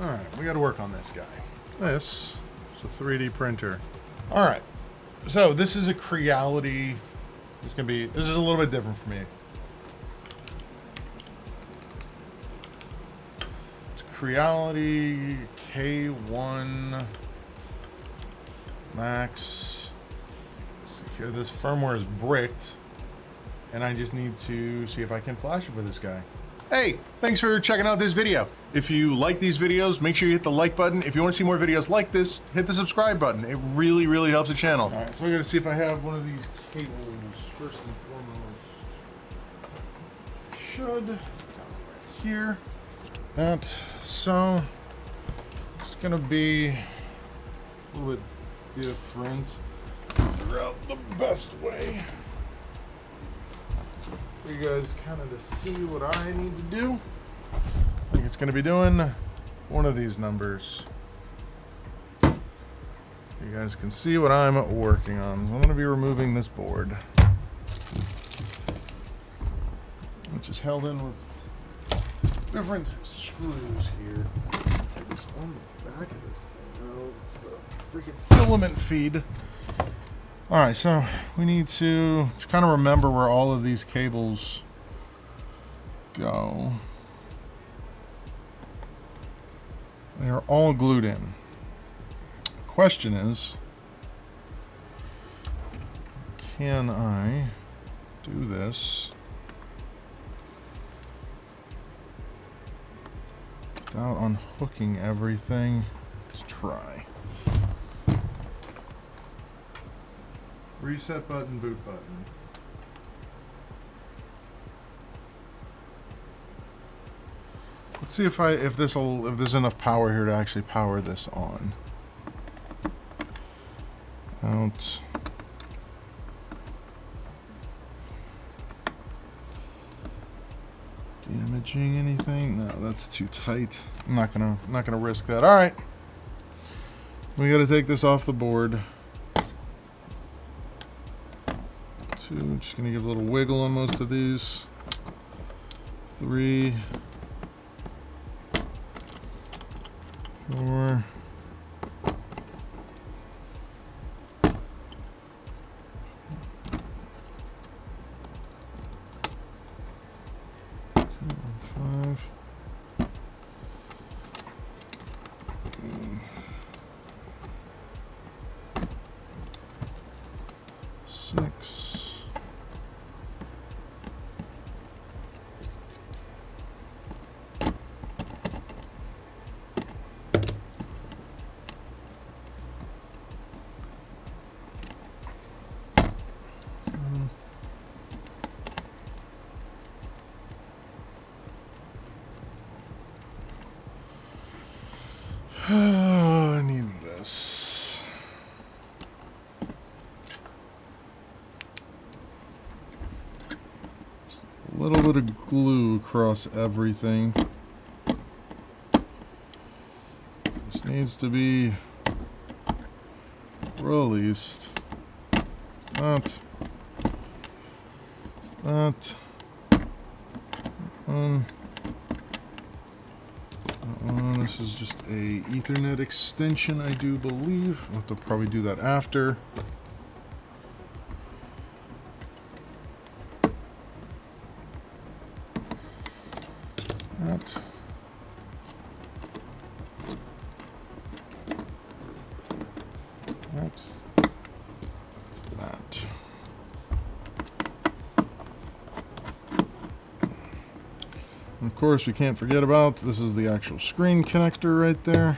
Alright, we got to work on this guy. This is a 3D printer. Alright, so this is a Creality. This is a little bit different for me. It's Creality K1 Max. Let's see here, this firmware is bricked, and I just need to see if I can flash it for this guy. Hey, thanks for checking out this video. If you like these videos, make sure you hit the like button. If you want to see more videos like this, hit the subscribe button. It really, really helps the channel. All right, so I gotta see if I have one of these cables first and foremost. Should right here. That, so it's gonna be a little bit different. Figure out the best way for you guys kind of to see what I need to do. I think it's going to be doing one of these numbers. You guys can see what I'm working on. I'm going to be removing this board, which is held in with different screws here. What's on the back of this thing? Oh, it's the freaking filament feed. Alright, so we need to kind of remember where all of these cables go. They are all glued in. Question is, can I do this without unhooking everything? Let's try. Reset button, boot button. Let's see if there's enough power here to actually power this on. Out. Damaging anything? No, that's too tight. I'm not gonna risk that. All right. We got to take this off the board. Just gonna give a little wiggle on most of these. 3, 4. I need this. Just a little bit of glue across everything. This needs to be released. That. This is just a Ethernet extension, I do believe. I'll have to probably do that after. That. That. And of course, we can't forget about, this is the actual screen connector right there.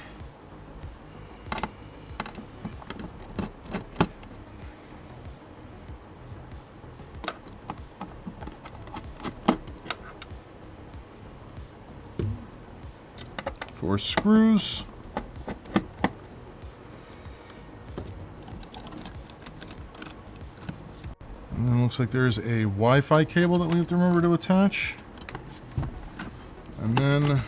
Four screws. And then it looks like there's a Wi-Fi cable that we have to remember to attach. And then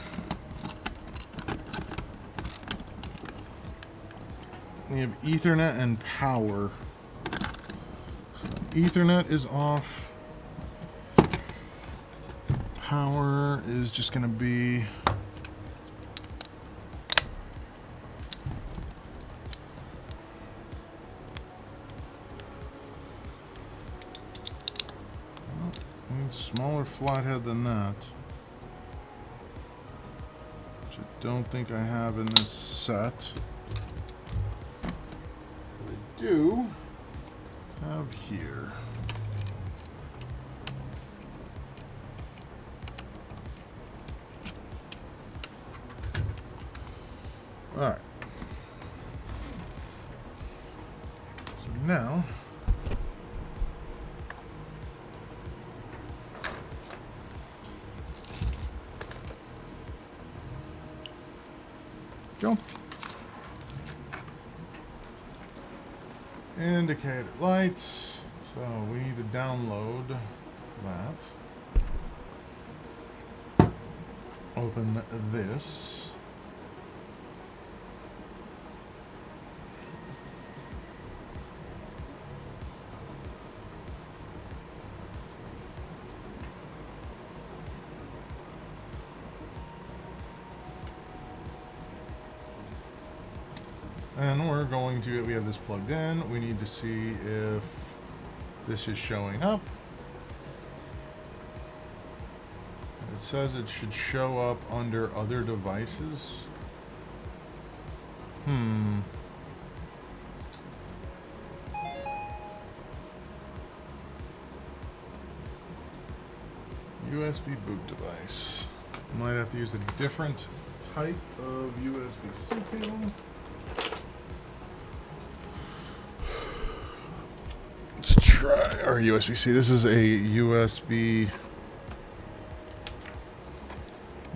we have Ethernet and power. So Ethernet is off. Power is just going to be smaller flathead than that, which I don't think I have in this set. What I do have here. All right. So now, go. Indicator lights. So we need to download that. Open this. And we're going to, we have this plugged in. We need to see if this is showing up. It says it should show up under other devices. USB boot device. Might have to use a different type of USB-C cable. Let's try our USB-C. This is a USB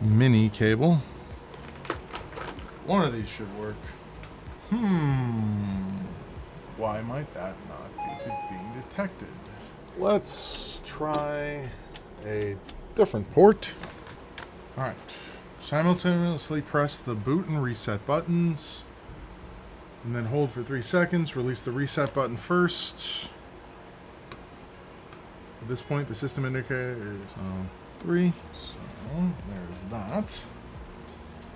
mini cable. One of these should work. Why might that not be being detected? Let's try a different port. All right. Simultaneously press the boot and reset buttons, and then hold for 3 seconds. Release the reset button first. At this point, the system indicator is on 3. So there's that.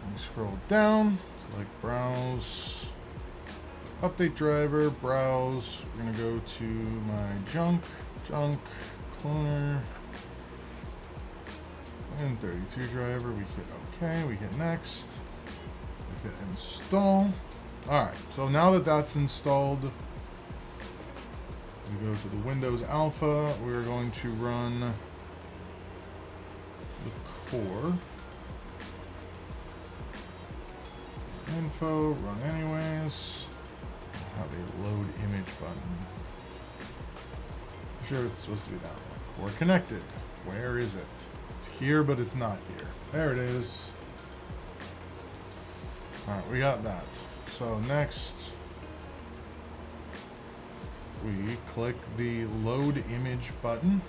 Let me scroll down, select browse, update driver, browse. We're gonna go to my junk, cloner, and 32 driver. We hit OK, we hit next, we hit install. All right, so now that that's installed, we go to the Windows Alpha. We're going to run the core. Info, run anyways. Have a load image button. I'm sure it's supposed to be that one. Core connected. Where is it? It's here, but it's not here. There it is. All right, we got that. So next, we click the load image button.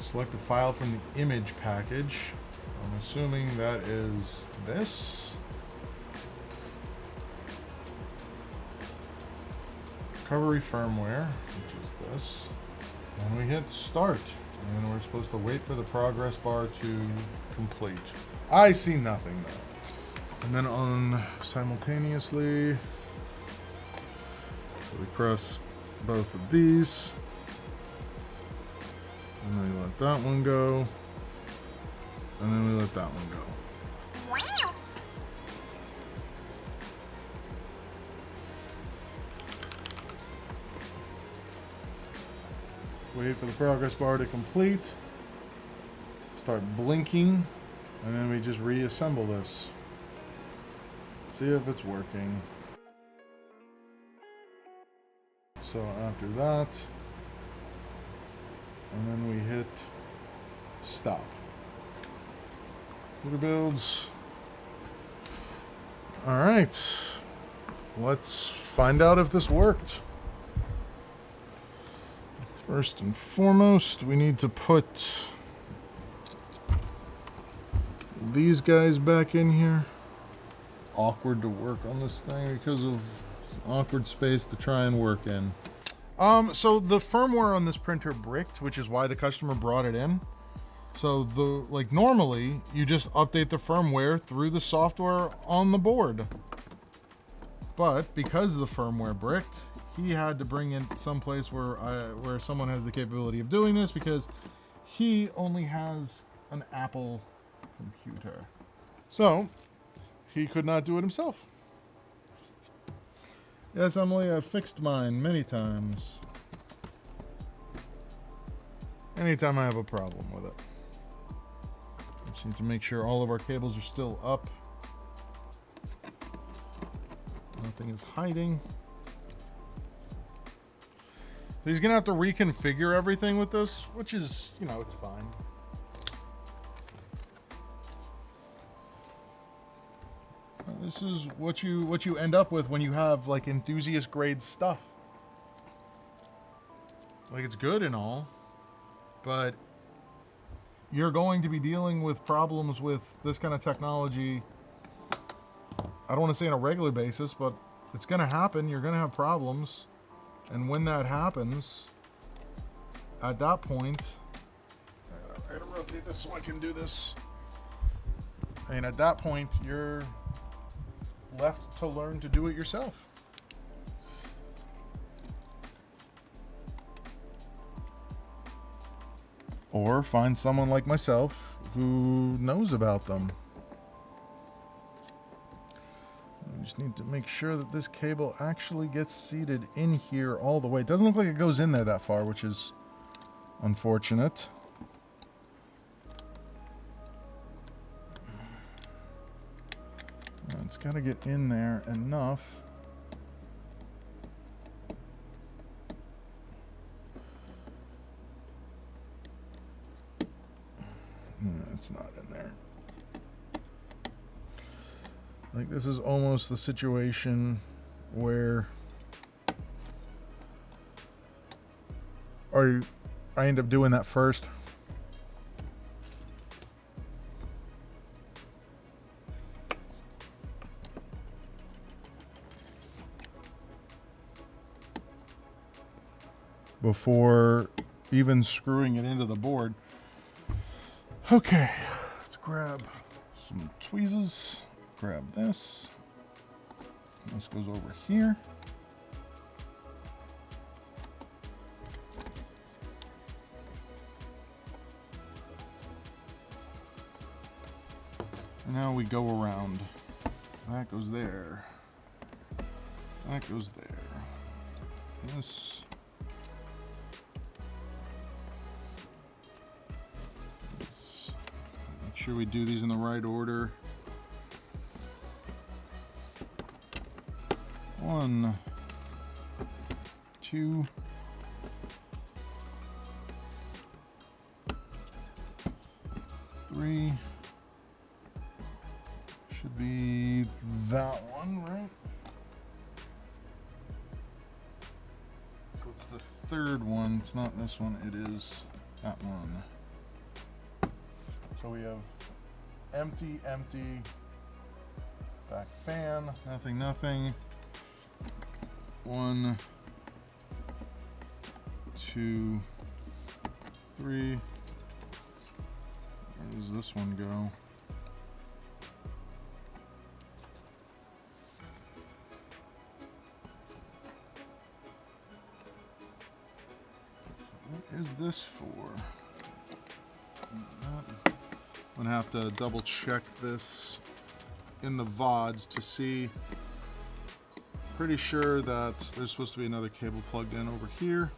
Select the file from the image package. I'm assuming that is this. Recovery firmware, which is this. And we hit start. And we're supposed to wait for the progress bar to complete. I see nothing though. And then on simultaneously, so we press both of these. And then we let that one go. And then we let that one go. Wait for the progress bar to complete. Start blinking. And then we just reassemble this. See if it's working. So after that, and then we hit stop. Booter builds. All right, let's find out if this worked. First and foremost, we need to put these guys back in here. Awkward to work on this thing because of awkward space to try and work in. So the firmware on this printer bricked, which is why the customer brought it in. So normally you just update the firmware through the software on the board. But because the firmware bricked, he had to bring it someplace where someone has the capability of doing this, because he only has an Apple computer. So, he could not do it himself. Yes, Emily, I've fixed mine many times. Anytime I have a problem with it. I just need to make sure all of our cables are still up. Nothing is hiding. So he's gonna have to reconfigure everything with this, which is, you know, it's fine. This is what you end up with when you have like enthusiast grade stuff. Like, it's good and all, but you're going to be dealing with problems with this kind of technology. I don't want to say on a regular basis, but it's going to happen. You're going to have problems. And when that happens, at that point, I gotta rotate this so I can do this. And at that point, you're left to learn to do it yourself. Or find someone like myself who knows about them. We just need to make sure that this cable actually gets seated in here all the way. It doesn't look like it goes in there that far, which is unfortunate. It's got to get in there enough. It's not in there. Like, this is almost the situation where I end up doing that first. Before even screwing it into the board. Okay, let's grab some tweezers. Grab this. This goes over here. And now we go around. That goes there. That goes there. This. This. Make sure we do these in the right order. 1, 2, 3. Should be that one, right? So it's the third one. It's not this one. It is that one. So we have empty, empty, back fan, nothing, nothing. 1, 2, 3. Where does this one go? What is this for? I'm gonna have to double check this in the VODs to see. Pretty sure that there's supposed to be another cable plugged in over here.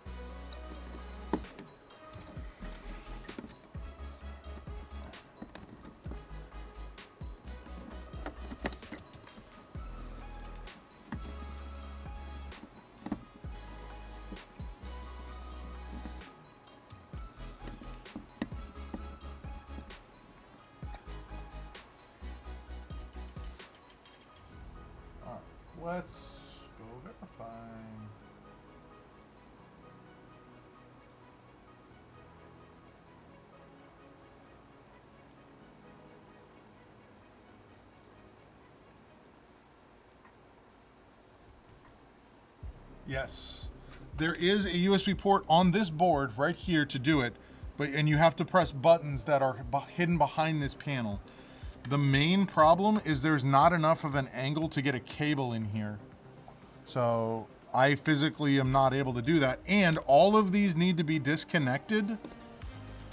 All right, let's go verify. Yes, there is a USB port on this board right here to do it, and you have to press buttons that are hidden behind this panel. The main problem is there's not enough of an angle to get a cable in here. So I physically am not able to do that. And all of these need to be disconnected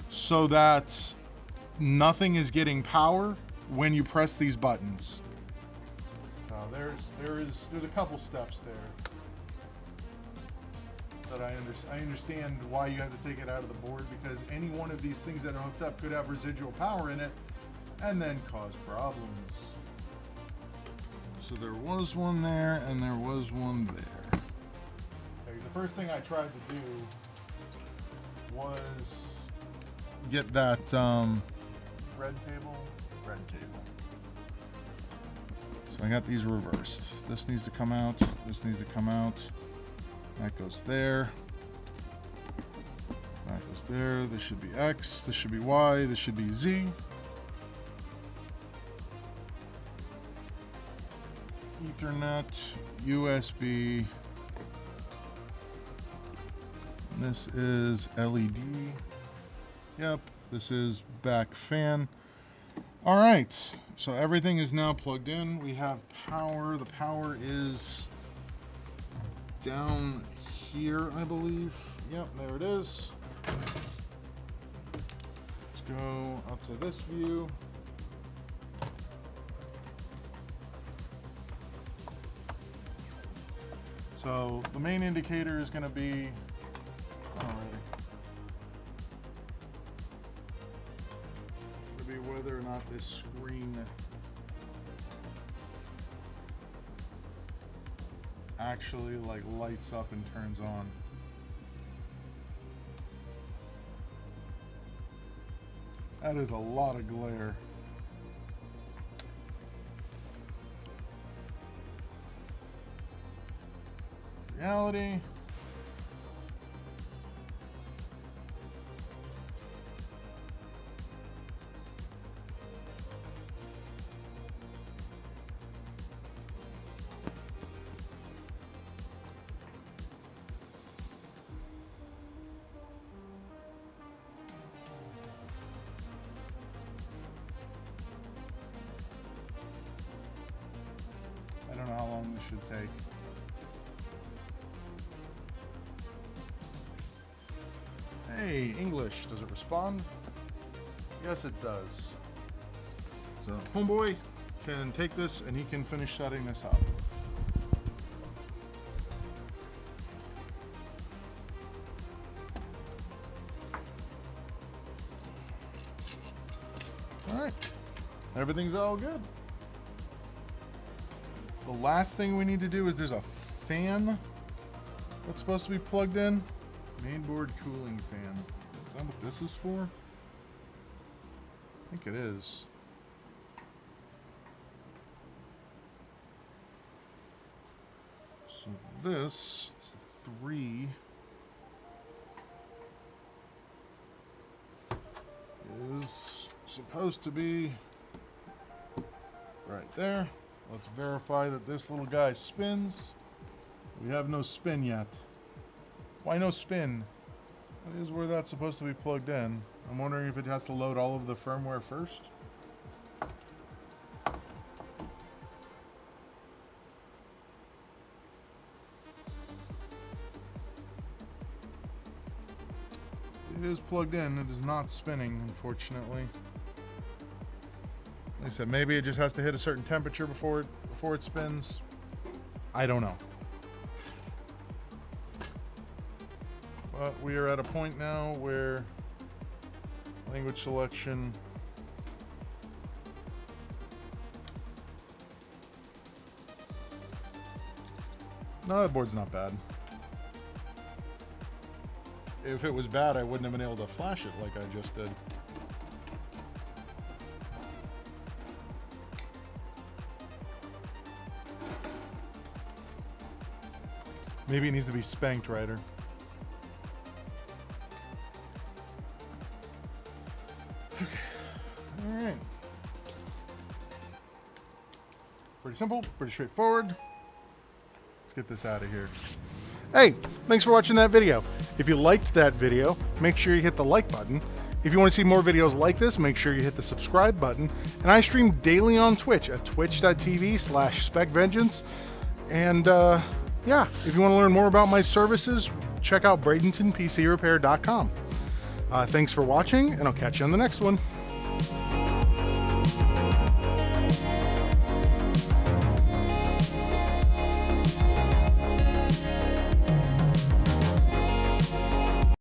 so that nothing is getting power when you press these buttons. There's a couple steps there that I understand why you have to take it out of the board, because any one of these things that are hooked up could have residual power in it and then cause problems. So there was one there and there was one there. Okay, the first thing I tried to do was get that red table. So I got these reversed. This needs to come out. This needs to come out. That goes there. That goes there. This should be X. This should be Y. This should be Z. Ethernet, USB. This is LED. Yep, this is back fan. All right, so everything is now plugged in. We have power. The power is down here, I believe. Yep, there it is. Let's go up to this view. So the main indicator is going to be whether or not this screen actually like lights up and turns on. That is a lot of glare. Reality. I don't know how long this should take. Hey, English, does it respond? Yes, it does. So, homeboy can take this and he can finish setting this up. All right, everything's all good. The last thing we need to do is there's a fan that's supposed to be plugged in. Mainboard cooling fan. Is that what this is for? I think it is. So this, it's 3, is supposed to be right there. Let's verify that this little guy spins. We have no spin yet. Why no spin? That is where that's supposed to be plugged in. I'm wondering if it has to load all of the firmware first. It is plugged in. It is not spinning, unfortunately. Like I said, maybe it just has to hit a certain temperature before it spins. I don't know. But we are at a point now where language selection. No, that board's not bad. If it was bad, I wouldn't have been able to flash it like I just did. Maybe it needs to be spanked righter. Okay. All right. Pretty simple, pretty straightforward. Let's get this out of here. Hey, thanks for watching that video. If you liked that video, make sure you hit the like button. If you want to see more videos like this, make sure you hit the subscribe button. And I stream daily on Twitch at twitch.tv/SpecVengeance. And yeah, if you want to learn more about my services, check out Bradenton PC Repair.com. Thanks for watching, and I'll catch you on the next one.